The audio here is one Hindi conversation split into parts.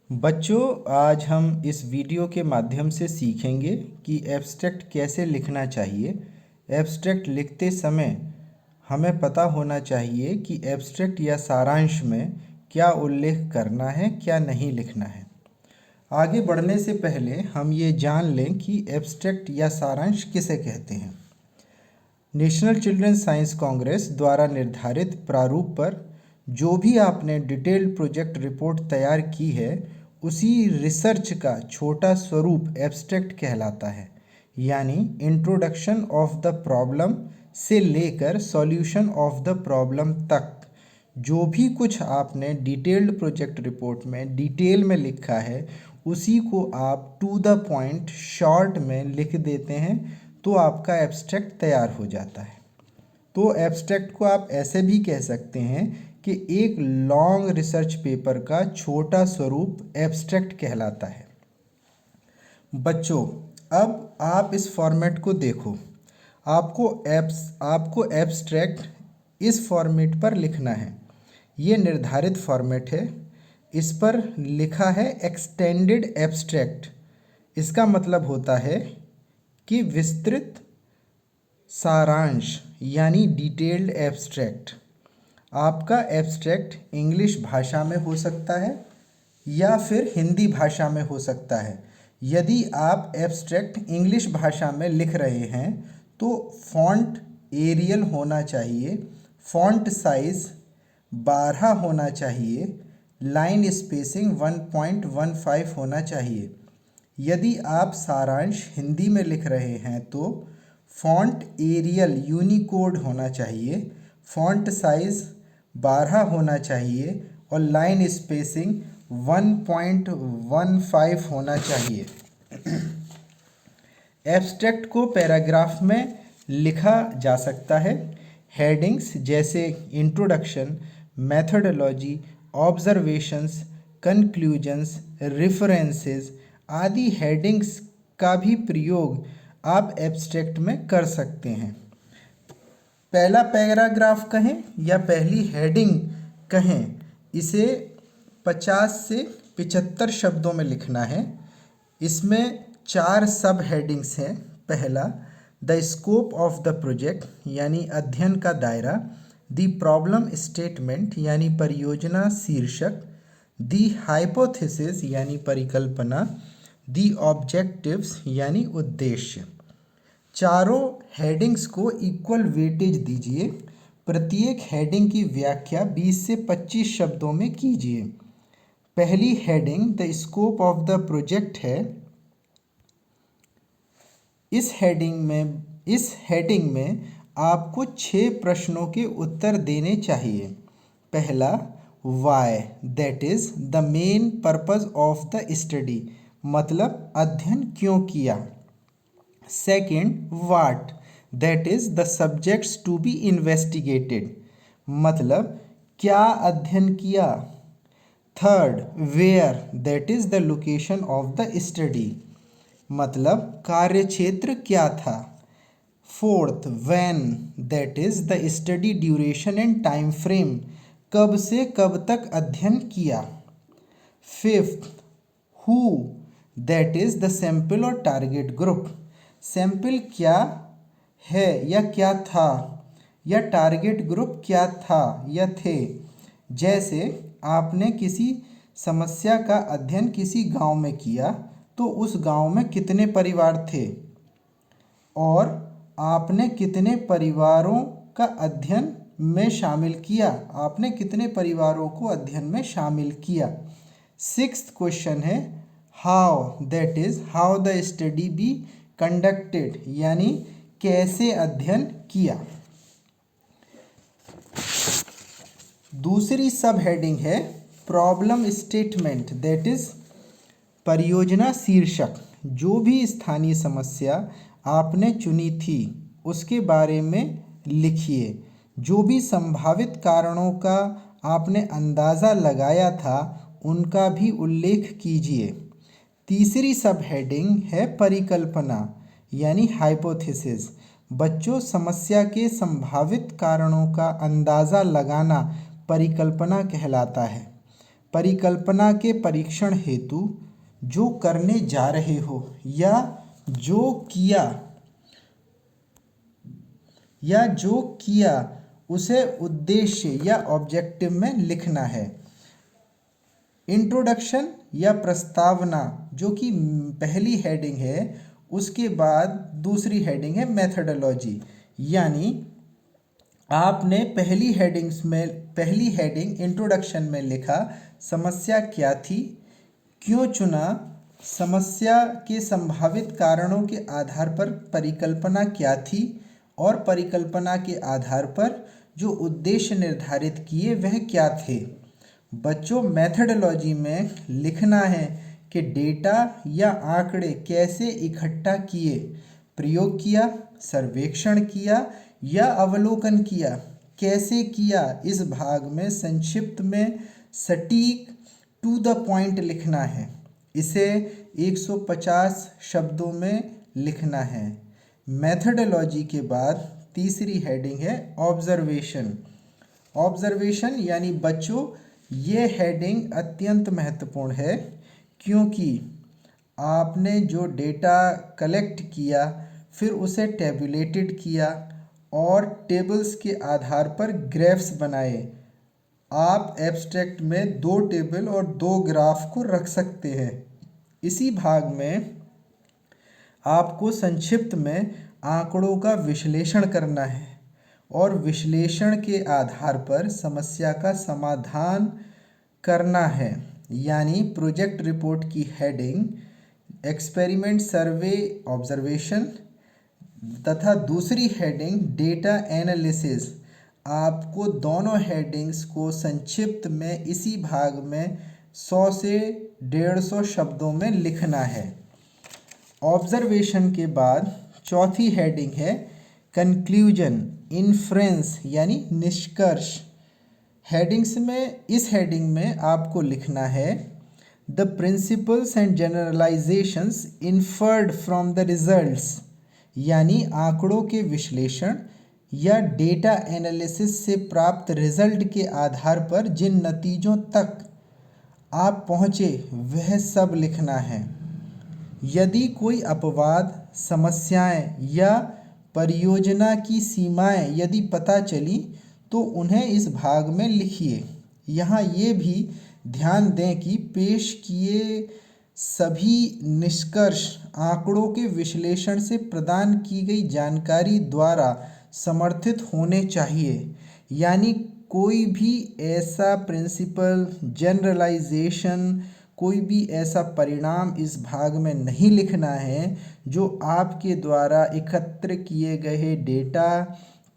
बच्चों, आज हम इस वीडियो के माध्यम से सीखेंगे कि एब्स्ट्रैक्ट कैसे लिखना चाहिए। एब्स्ट्रैक्ट लिखते समय हमें पता होना चाहिए कि एब्स्ट्रैक्ट या सारांश में क्या उल्लेख करना है, क्या नहीं लिखना है। आगे बढ़ने से पहले हम ये जान लें कि एब्स्ट्रैक्ट या सारांश किसे कहते हैं। नेशनल चिल्ड्रंस साइंस कांग्रेस द्वारा निर्धारित प्रारूप पर जो भी आपने डिटेल्ड प्रोजेक्ट रिपोर्ट तैयार की है, उसी रिसर्च का छोटा स्वरूप एब्स्ट्रैक्ट कहलाता है। यानी इंट्रोडक्शन ऑफ द प्रॉब्लम से लेकर सॉल्यूशन ऑफ द प्रॉब्लम तक जो भी कुछ आपने डिटेल्ड प्रोजेक्ट रिपोर्ट में डिटेल में लिखा है, उसी को आप टू द पॉइंट शॉर्ट में लिख देते हैं तो आपका एब्स्ट्रैक्ट तैयार हो जाता है। तो एब्स्ट्रैक्ट को आप ऐसे भी कह सकते हैं कि एक लॉन्ग रिसर्च पेपर का छोटा स्वरूप एब्स्ट्रैक्ट कहलाता है। बच्चों, अब आप इस फॉर्मेट को देखो। आपको एब्स्ट्रैक्ट इस फॉर्मेट पर लिखना है। ये निर्धारित फॉर्मेट है। इस पर लिखा है एक्सटेंडेड एब्स्ट्रैक्ट। इसका मतलब होता है कि विस्तृत सारांश यानी डिटेल्ड एब्स्ट्रैक्ट। आपका एब्स्ट्रैक्ट इंग्लिश भाषा में हो सकता है या फिर हिंदी भाषा में हो सकता है। यदि आप एब्स्ट्रैक्ट इंग्लिश भाषा में लिख रहे हैं तो फॉन्ट एरियल होना चाहिए, फॉन्ट साइज 12 होना चाहिए, लाइन स्पेसिंग 1.15 होना चाहिए। यदि आप सारांश हिंदी में लिख रहे हैं तो फॉन्ट एरियल यूनिकोड होना चाहिए, फॉन्ट साइज 12 होना चाहिए और लाइन स्पेसिंग 1.15 होना चाहिए। एब्स्ट्रैक्ट को पैराग्राफ में लिखा जा सकता है। हेडिंग्स जैसे introduction, methodology, observations, conclusions, references आदि हेडिंग्स का भी प्रयोग आप एब्स्ट्रैक्ट में कर सकते हैं। पहला पैराग्राफ कहें या पहली हेडिंग कहें, इसे 50 से 75 शब्दों में लिखना है। इसमें 4 सब हेडिंग्स हैं। पहला, the scope of the project यानी अध्ययन का दायरा, द प्रॉब्लम स्टेटमेंट यानी परियोजना शीर्षक, द हाइपोथेसिस यानी परिकल्पना, द ऑब्जेक्टिव्स यानी उद्देश्य। चारों हेडिंग्स को इक्वल वेटेज दीजिए। प्रत्येक हेडिंग की व्याख्या 20 से 25 शब्दों में कीजिए। पहली heading the scope of the project है। इस हेडिंग में आपको 6 प्रश्नों के उत्तर देने चाहिए। पहला, why, that is the main purpose of the study, मतलब अध्ययन क्यों किया। Second, what, that is the subjects to be investigated, मतलब क्या अध्ययन किया। Third, where, that is the location of the study, मतलब कार्यक्षेत्र क्या था। Fourth, when, that is the study duration and time frame, कब से कब तक अध्ययन किया। Fifth, who, that is the sample और टारगेट ग्रुप, सैंपल क्या है या क्या था, या टारगेट ग्रुप क्या था या थे। जैसे आपने किसी समस्या का अध्ययन किसी गांव में किया तो उस गांव में कितने परिवार थे और आपने कितने परिवारों का अध्ययन में शामिल किया, आपने कितने परिवारों को अध्ययन में शामिल किया। सिक्स्थ क्वेश्चन है how, that is how the study be conducted, यानी कैसे अध्ययन किया। दूसरी सब हेडिंग है प्रॉब्लम स्टेटमेंट, दैट इज परियोजना शीर्षक, जो भी स्थानीय समस्या आपने चुनी थी उसके बारे में लिखिए। जो भी संभावित कारणों का आपने अंदाज़ा लगाया था उनका भी उल्लेख कीजिए। तीसरी सब हेडिंग है परिकल्पना यानी हाइपोथेसिस। बच्चों, समस्या के संभावित कारणों का अंदाज़ा लगाना परिकल्पना कहलाता है। परिकल्पना के परीक्षण हेतु जो करने जा रहे हो जो किया उसे उद्देश्य या ऑब्जेक्टिव में लिखना है। इंट्रोडक्शन या प्रस्तावना जो कि पहली हेडिंग है, उसके बाद दूसरी हेडिंग है मेथडोलॉजी। यानी आपने पहली हेडिंग इंट्रोडक्शन में लिखा समस्या क्या थी, क्यों चुना, समस्या के संभावित कारणों के आधार पर परिकल्पना क्या थी और परिकल्पना के आधार पर जो उद्देश्य निर्धारित किए वह क्या थे। बच्चों, मेथडोलॉजी में लिखना है कि डेटा या आंकड़े कैसे इकट्ठा किए, प्रयोग किया, सर्वेक्षण किया या अवलोकन किया, कैसे किया। इस भाग में संक्षिप्त में सटीक टू द पॉइंट लिखना है। इसे 150 शब्दों में लिखना है। मेथडोलॉजी के बाद तीसरी हेडिंग है ऑब्जर्वेशन यानी बच्चों, ये हेडिंग अत्यंत महत्वपूर्ण है क्योंकि आपने जो डेटा कलेक्ट किया फिर उसे टेबुलेटेड किया और टेबल्स के आधार पर ग्राफ्स बनाए। आप एब्स्ट्रैक्ट में 2 टेबल और 2 ग्राफ को रख सकते हैं। इसी भाग में आपको संक्षिप्त में आंकड़ों का विश्लेषण करना है और विश्लेषण के आधार पर समस्या का समाधान करना है। यानी प्रोजेक्ट रिपोर्ट की हेडिंग एक्सपेरिमेंट सर्वे ऑब्जर्वेशन तथा दूसरी हेडिंग डेटा एनालिसिस। आपको दोनों हेडिंग्स को संक्षिप्त में इसी भाग में 100 से 150 शब्दों में लिखना है। ऑब्जर्वेशन के बाद चौथी हेडिंग है कंक्लूजन इन्फ्रेंस यानी निष्कर्ष। इस हेडिंग में आपको लिखना है the principles and generalisations inferred from the results, यानी आंकड़ों के विश्लेषण या डेटा एनालिसिस से प्राप्त रिजल्ट के आधार पर जिन नतीजों तक आप पहुँचे वह सब लिखना है। यदि कोई अपवाद, समस्याएं या परियोजना की सीमाएं यदि पता चली तो उन्हें इस भाग में लिखिए। यहाँ ये भी ध्यान दें कि पेश किए सभी निष्कर्ष आंकड़ों के विश्लेषण से प्रदान की गई जानकारी द्वारा समर्थित होने चाहिए। यानी कोई भी ऐसा प्रिंसिपल, जनरलाइजेशन, कोई भी ऐसा परिणाम इस भाग में नहीं लिखना है जो आपके द्वारा एकत्र किए गए डेटा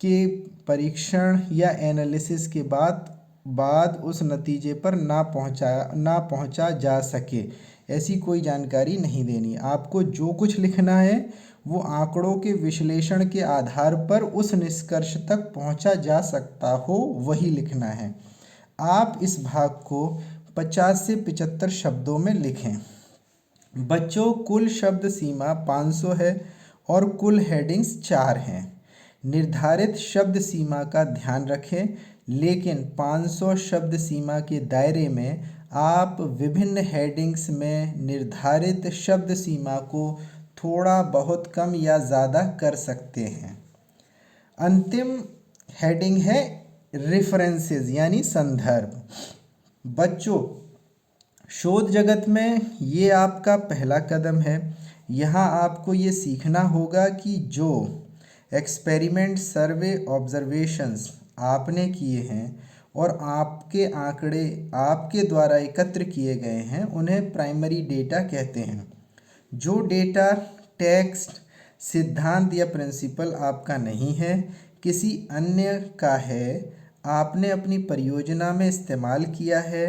के परीक्षण या एनालिसिस के बाद उस नतीजे पर ना पहुंचा जा सके। ऐसी कोई जानकारी नहीं देनी। आपको जो कुछ लिखना है वो आंकड़ों के विश्लेषण के आधार पर उस निष्कर्ष तक पहुंचा जा सकता हो वही लिखना है। आप इस भाग को 50 से 75 शब्दों में लिखें। बच्चों, कुल शब्द सीमा 500 है और कुल हेडिंग्स 4 हैं। निर्धारित शब्द सीमा का ध्यान रखें, लेकिन 500 शब्द सीमा के दायरे में आप विभिन्न हेडिंग्स में निर्धारित शब्द सीमा को थोड़ा बहुत कम या ज़्यादा कर सकते हैं। अंतिम हेडिंग है रेफरेंसेस यानी संदर्भ। बच्चों, शोध जगत में ये आपका पहला कदम है। यहाँ आपको ये सीखना होगा कि जो एक्सपेरिमेंट, सर्वे, ऑब्जर्वेशंस आपने किए हैं और आपके आंकड़े आपके द्वारा एकत्र किए गए हैं उन्हें प्राइमरी डेटा कहते हैं। जो डेटा टेक्स्ट, सिद्धांत या प्रिंसिपल आपका नहीं है, किसी अन्य का है, आपने अपनी परियोजना में इस्तेमाल किया है,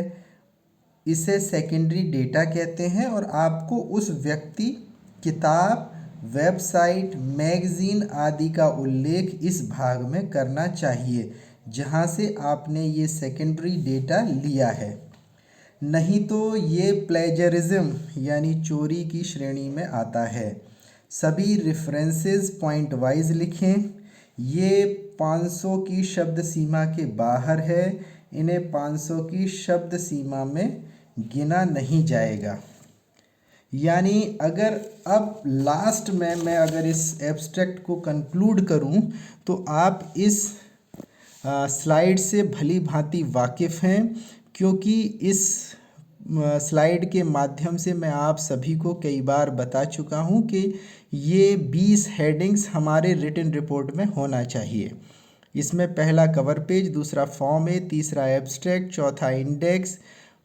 इसे सेकेंडरी डेटा कहते हैं। और आपको उस व्यक्ति, किताब, वेबसाइट, मैगज़ीन आदि का उल्लेख इस भाग में करना चाहिए जहाँ से आपने ये सेकेंडरी डेटा लिया है। नहीं तो ये प्लेजरिज्म यानी चोरी की श्रेणी में आता है। सभी रेफरेंसेस पॉइंट वाइज लिखें। ये 500 की शब्द सीमा के बाहर है, इन्हें 500 की शब्द सीमा में गिना नहीं जाएगा। यानी अगर अब लास्ट में मैं अगर इस एब्स्ट्रैक्ट को कंक्लूड करूं तो आप इस स्लाइड से भली भांति वाकिफ़ हैं, क्योंकि इस स्लाइड के माध्यम से मैं आप सभी को कई बार बता चुका हूं कि ये 20 हेडिंग्स हमारे रिटन रिपोर्ट में होना चाहिए। इसमें पहला कवर पेज, दूसरा फॉर्म ए, तीसरा एब्स्ट्रैक्ट, चौथा इंडेक्स,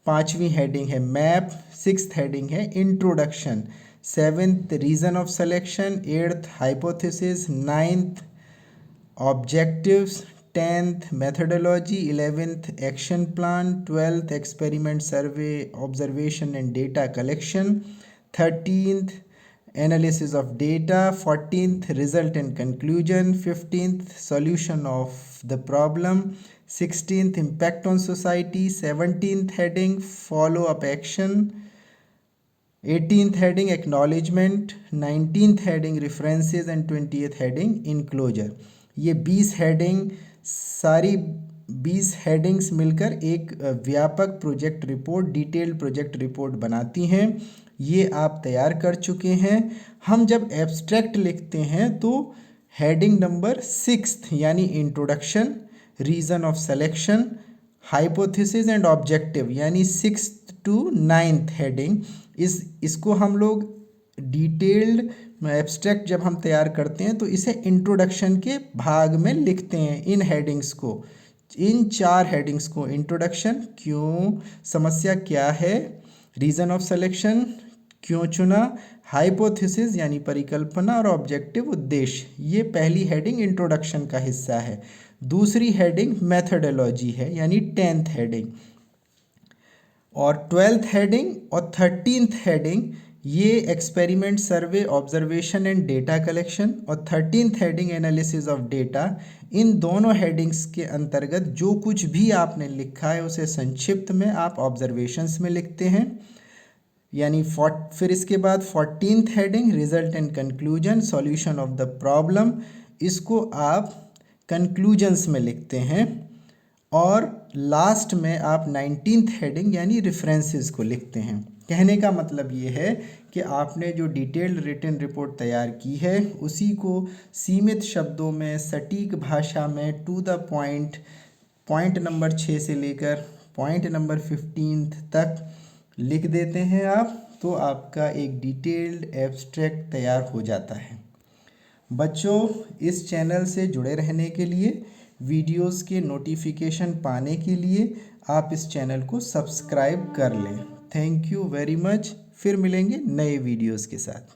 पांचवी हेडिंग है मैप, सिक्स्थ हेडिंग है introduction, seventh reason of selection, eighth hypothesis, ninth objectives, 10th methodology, 11th action plan, 12th experiment survey observation and data collection, 13th analysis of data, 14th result and conclusion, 15th solution of the problem, 16th impact on society, 17th heading follow up action, 18th heading acknowledgement, 19th heading references and 20th heading enclosure। ये 20 हेडिंग सारी 20 हेडिंग्स मिलकर एक व्यापक project report, detailed project report बनाती हैं। ये आप तैयार कर चुके हैं। हम जब एब्स्ट्रैक्ट लिखते हैं तो हेडिंग नंबर 6 यानी introduction, reason of selection, hypothesis and objective यानी 6 to 9th हेडिंग, इसको हम लोग डिटेल्ड एब्स्ट्रैक्ट जब हम तैयार करते हैं तो इसे इंट्रोडक्शन के भाग में लिखते हैं। इन हेडिंग्स को, इन 4 हेडिंग्स को, इंट्रोडक्शन क्यों, समस्या क्या है, रीज़न ऑफ सिलेक्शन क्यों चुना, हाइपोथेसिस यानी परिकल्पना और ऑब्जेक्टिव उद्देश्य, ये पहली हेडिंग इंट्रोडक्शन का हिस्सा है। दूसरी हेडिंग मेथडोलॉजी है यानी 10th हेडिंग, और 12th हेडिंग और 13th हेडिंग ये experiment survey observation and data collection और 13th heading analysis of data. इन दोनों हेडिंग्स के अंतर्गत जो कुछ भी आपने लिखा है उसे संक्षिप्त में आप ऑब्जर्वेशंस में लिखते हैं। यानी फिर इसके बाद 14th heading result and conclusion solution of the problem, इसको आप कंक्लूजन्स में लिखते हैं। और लास्ट में आप 19th हेडिंग यानी रेफरेंसेस को लिखते हैं। कहने का मतलब ये है कि आपने जो डिटेल्ड रिटन रिपोर्ट तैयार की है उसी को सीमित शब्दों में, सटीक भाषा में, टू द पॉइंट नंबर 6 से लेकर पॉइंट नंबर 15 तक लिख देते हैं आप, तो आपका एक डिटेल्ड एब्स्ट्रैक्ट तैयार हो जाता है। बच्चों, इस चैनल से जुड़े रहने के लिए, वीडियोस के नोटिफिकेशन पाने के लिए आप इस चैनल को सब्सक्राइब कर लें। Thank you very much. फिर मिलेंगे नए वीडियोस के साथ।